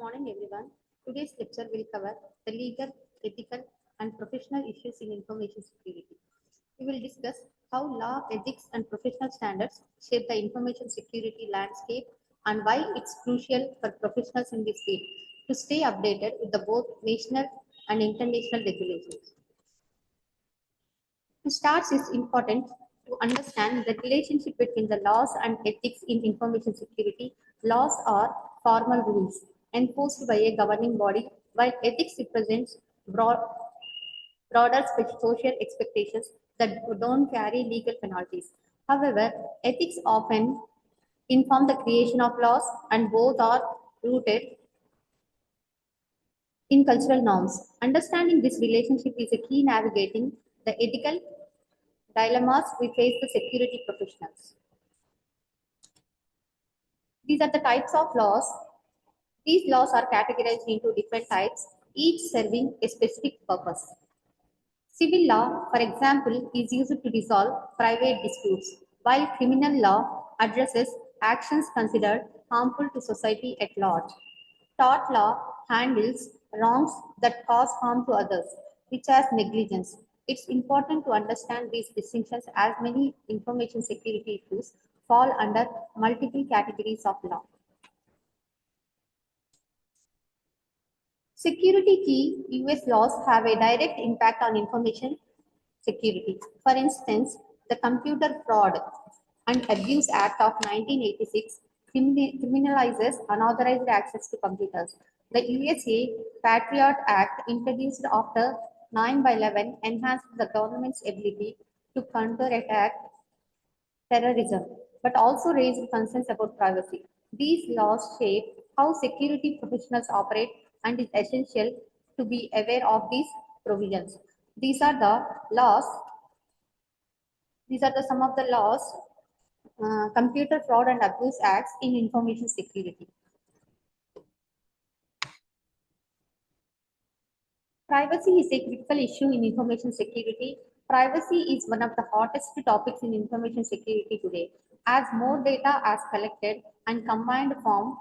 morning, everyone. Today's lecture will cover the legal, ethical, and professional issues in information security. We will discuss how law, ethics, and professional standards shape the information security landscape and why it's crucial for professionals in this field to stay updated with the both national and international regulations. To start, it's important to understand the relationship between the laws and ethics in information security. Laws are formal rules enforced by a governing body, while ethics represents broader social expectations that don't carry legal penalties. However, ethics often inform the creation of laws, and both are rooted in cultural norms. Understanding this relationship is a key navigating the ethical dilemmas we face the security professionals. These are the types of laws. These laws are categorized into different types, each serving a specific purpose. Civil law, for example, is used to resolve private disputes, while criminal law addresses actions considered harmful to society at large. Tort law handles wrongs that cause harm to others, which as negligence. It's important to understand these distinctions as many information security issues fall under multiple categories of law. Security key US laws have a direct impact on information security. For instance, the Computer Fraud and Abuse Act of 1986 criminalizes unauthorized access to computers. The USA Patriot Act, introduced after 9/11, enhanced the government's ability to counterattack terrorism, but also raised concerns about privacy. These laws shape how security professionals operate and is essential to be aware of these provisions. These are the laws. These are some of the laws, Computer Fraud and Abuse Acts in information security. Privacy is a critical issue in information security. Privacy is one of the hottest topics in information security today. As more data is collected and combined from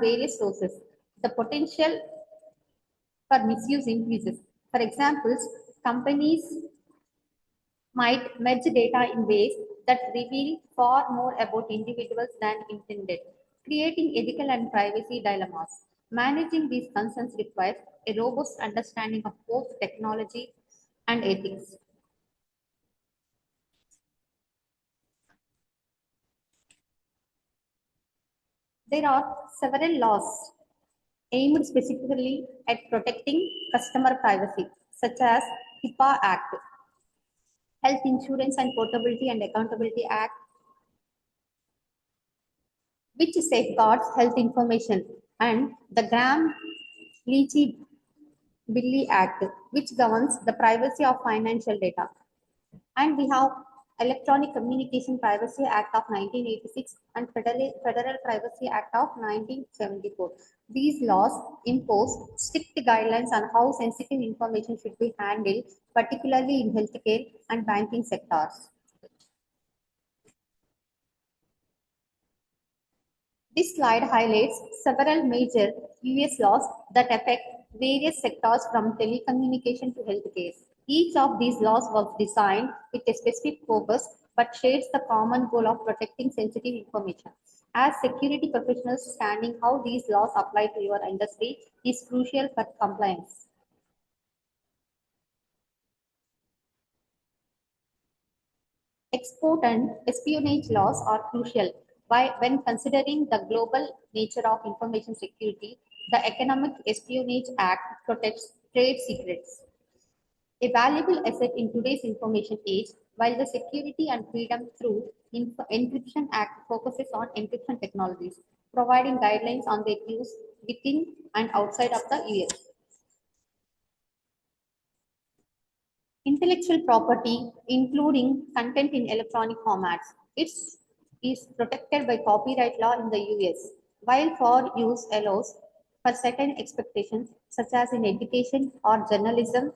various sources, the potential for misuse increases. For example, companies might merge data in ways that reveal far more about individuals than intended, creating ethical and privacy dilemmas. Managing these concerns requires a robust understanding of both technology and ethics. There are several laws aimed specifically at protecting customer privacy, such as HIPAA Act, Health Insurance and Portability and Accountability Act, which safeguards health information, and the Gramm-Leach-Bliley Act, which governs the privacy of financial data. And we have Electronic Communication Privacy Act of 1986 and Federal Privacy Act of 1974. These laws impose strict guidelines on how sensitive information should be handled, particularly in healthcare and banking sectors. This slide highlights several major US laws that affect various sectors from telecommunication to healthcare. Each of these laws was designed with a specific purpose but shares the common goal of protecting sensitive information. As security professionals, understanding how these laws apply to your industry is crucial for compliance. Export and espionage laws are crucial when considering the global nature of information security. The Economic Espionage Act protects trade secrets, a valuable asset in today's information age, while the Security and Freedom through Encryption Act focuses on encryption technologies, providing guidelines on their use within and outside of the US. Intellectual property, including content in electronic formats, is protected by copyright law in the US, while for use allows for certain expectations, such as in education or journalism.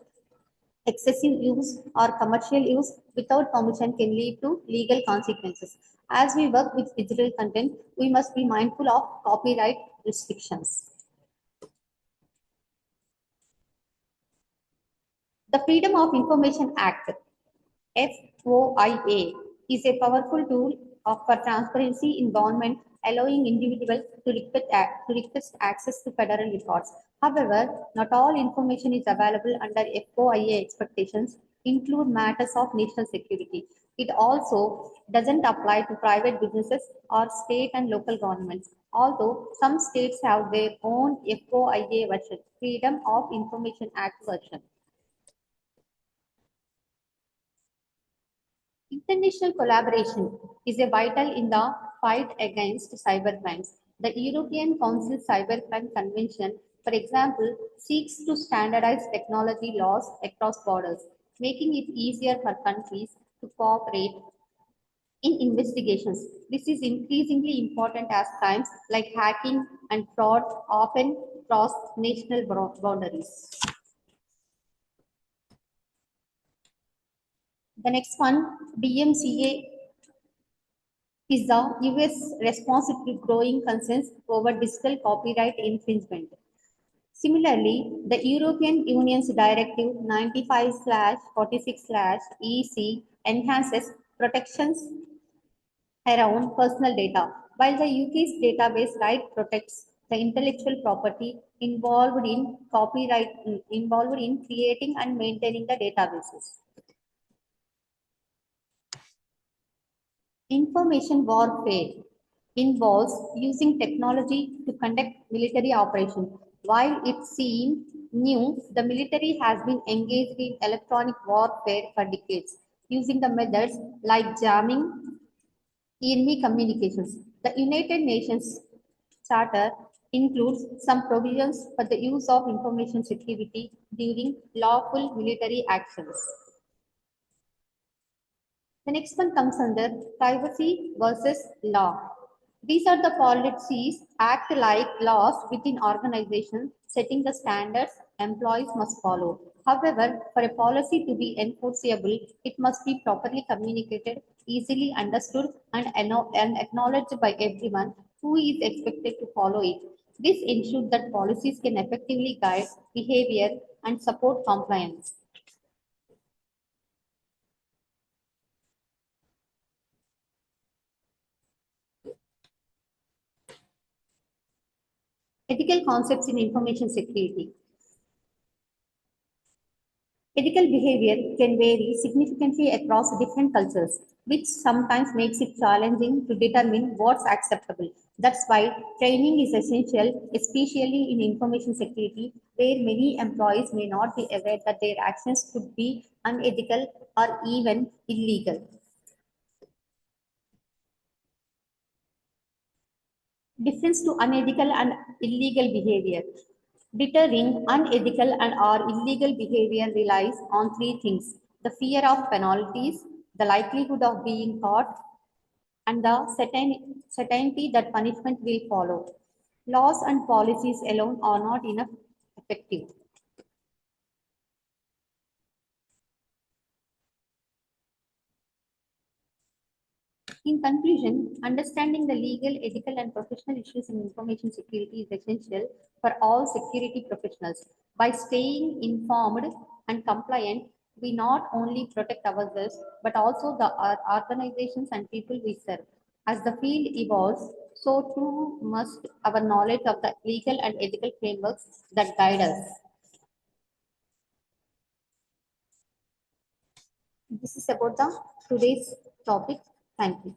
Excessive use or commercial use without permission can lead to legal consequences. As we work with digital content, we must be mindful of copyright restrictions. The Freedom of Information Act, FOIA, is a powerful tool for transparency in government, allowing individuals to request access to federal records. However, not all information is available under FOIA expectations, include matters of national security. It also doesn't apply to private businesses or state and local governments, although some states have their own FOIA version, Freedom of Information Act version. International collaboration is a vital in the fight against cybercrimes. The European Council Cybercrime Convention, for example, seeks to standardize technology laws across borders, making it easier for countries to cooperate in investigations. This is increasingly important as crimes like hacking and fraud often cross national boundaries. The next one, DMCA is the US response to growing concerns over digital copyright infringement. Similarly, the European Union's Directive 95/46/EC enhances protections around personal data, while the UK's database right protects the intellectual property involved in creating and maintaining the databases. Information warfare involves using technology to conduct military operations. While it seems new, the military has been engaged in electronic warfare for decades, using the methods like jamming enemy communications. The United Nations Charter includes some provisions for the use of information security during lawful military actions. The next one comes under privacy versus law. These are the policies act like laws within organizations, setting the standards employees must follow. However, for a policy to be enforceable, it must be properly communicated, easily understood, and acknowledged by everyone who is expected to follow it. This ensures that policies can effectively guide behavior and support compliance. Ethical concepts in information security. Ethical behavior can vary significantly across different cultures, which sometimes makes it challenging to determine what's acceptable. That's why training is essential, especially in information security, where many employees may not be aware that their actions could be unethical or even illegal. Difference to unethical and illegal behavior. Deterring unethical and or illegal behavior relies on three things: the fear of penalties, the likelihood of being caught, and the certainty that punishment will follow. Laws and policies alone are not enough effective. In conclusion, understanding the legal, ethical, and professional issues in information security is essential for all security professionals. By staying informed and compliant, we not only protect ourselves but also the organizations and people we serve. As the field evolves, so too must our knowledge of the legal and ethical frameworks that guide us. This is about the today's topic. Thank you.